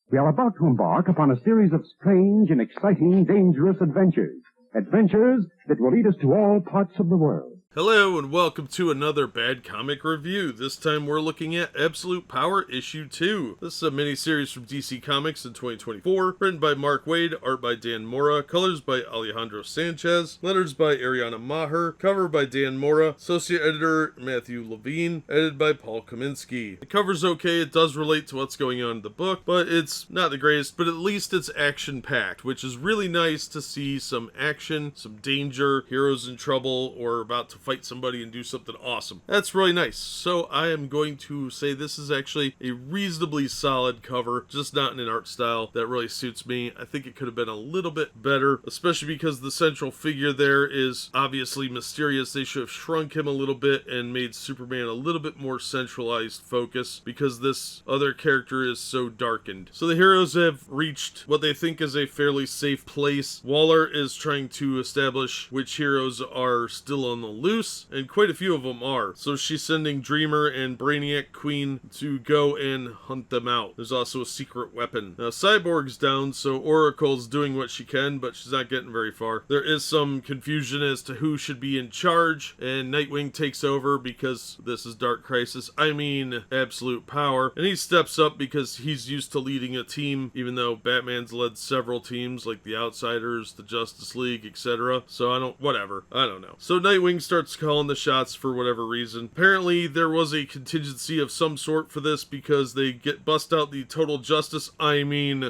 We are about to embark upon a series of strange and exciting, dangerous adventures. Adventures that will lead us to all parts of the world. Hello and welcome to another Bad Comic Review. This time we're looking at Absolute Power Issue 2. This is a mini-series from DC Comics in 2024, written by Mark Waid, art by Dan Mora, colors by Alejandro Sanchez, letters by Ariana Maher, cover by Dan Mora, associate editor Matthew Levine, edited by Paul Kaminsky. The cover's okay, it does relate to what's going on in the book, but it's not the greatest, but at least it's action-packed, which is really nice to see some action, some danger, heroes in trouble, or about to fight somebody and do something awesome. That's really nice. So I am going to say this is actually a reasonably solid cover, just not in an art style that really suits me. I think it could have been a little bit better, especially because the central figure there is obviously mysterious. They should have shrunk him a little bit and made Superman a little bit more centralized focus because this other character is so darkened. So the heroes have reached what they think is a fairly safe place. Waller is trying to establish which heroes are still on the loose, and quite a few of them are. So she's sending Dreamer and Brainiac Queen to go and hunt them out. There's also a secret weapon. Now Cyborg's down, so Oracle's doing what she can, but she's not getting very far. There is some confusion as to who should be in charge, and Nightwing takes over because this is Dark Crisis. I mean Absolute Power. And he steps up because he's used to leading a team, even though Batman's led several teams like the Outsiders, the Justice League, etc. So I don't know. So Nightwing starts calling the shots for whatever reason. Apparently there was a contingency of some sort for this because they bust out the Total Justice,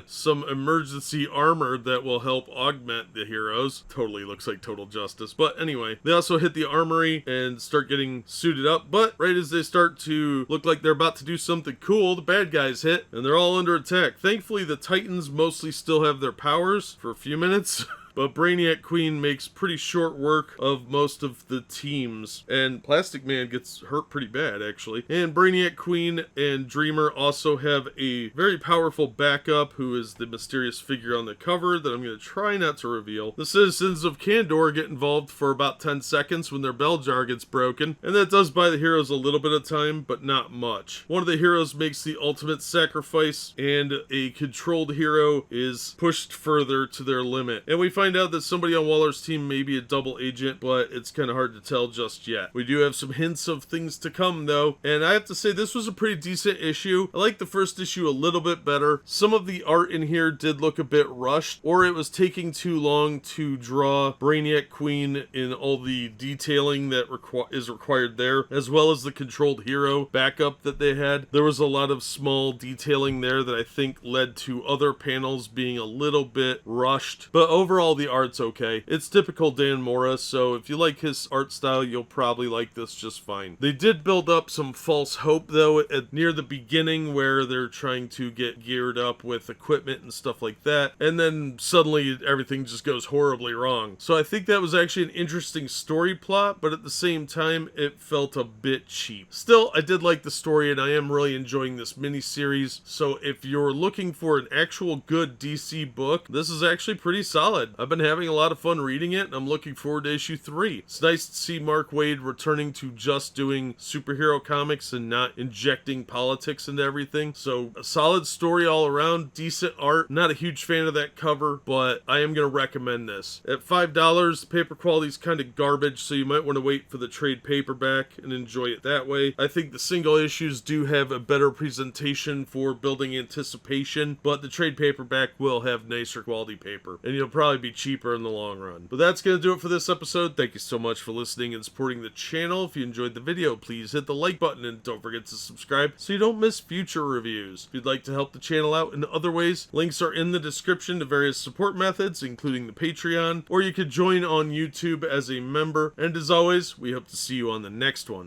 some emergency armor that will help augment the heroes. Totally looks like Total Justice. But anyway, they also hit the armory and start getting suited up, but right as they start to look like they're about to do something cool, the bad guys hit and they're all under attack. Thankfully the Titans mostly still have their powers for a few minutes. But Brainiac Queen makes pretty short work of most of the teams, and Plastic Man gets hurt pretty bad, actually. And Brainiac Queen and Dreamer also have a very powerful backup, who is the mysterious figure on the cover that I'm going to try not to reveal. The citizens of Kandor get involved for about 10 seconds when their bell jar gets broken, and that does buy the heroes a little bit of time, but not much. One of the heroes makes the ultimate sacrifice, and a controlled hero is pushed further to their limit. And we find out that somebody on Waller's team may be a double agent, but it's kind of hard to tell just yet. We do have some hints of things to come though, and I have to say this was a pretty decent issue. I like the first issue a little bit better. Some of the art in here did look a bit rushed, or it was taking too long to draw Brainiac Queen in all the detailing that is required there, as well as the controlled hero backup that they had. There was a lot of small detailing there that I think led to other panels being a little bit rushed, but overall the art's okay. It's typical Dan Mora, so if you like his art style, you'll probably like this just fine. They did build up some false hope, though, near the beginning where they're trying to get geared up with equipment and stuff like that, and then suddenly everything just goes horribly wrong. So I think that was actually an interesting story plot, but at the same time, it felt a bit cheap. Still, I did like the story, and I am really enjoying this miniseries, so if you're looking for an actual good DC book, this is actually pretty solid. I've been having a lot of fun reading it, and I'm looking forward to issue 3. It's nice to see Mark Waid returning to just doing superhero comics and not injecting politics into everything. So a solid story all around, decent art. Not a huge fan of that cover, but I am going to recommend this. At $5, the paper quality is kind of garbage, so you might want to wait for the trade paperback and enjoy it that way. I think the single issues do have a better presentation for building anticipation, but the trade paperback will have nicer quality paper, and you'll probably be cheaper in the long run. But that's going to do it for this episode. Thank you so much for listening and supporting the channel. If you enjoyed the video, please hit the like button and don't forget to subscribe so you don't miss future reviews. If you'd like to help the channel out in other ways, links are in the description to various support methods, including the Patreon, or you could join on YouTube as a member. And as always, we hope to see you on the next one.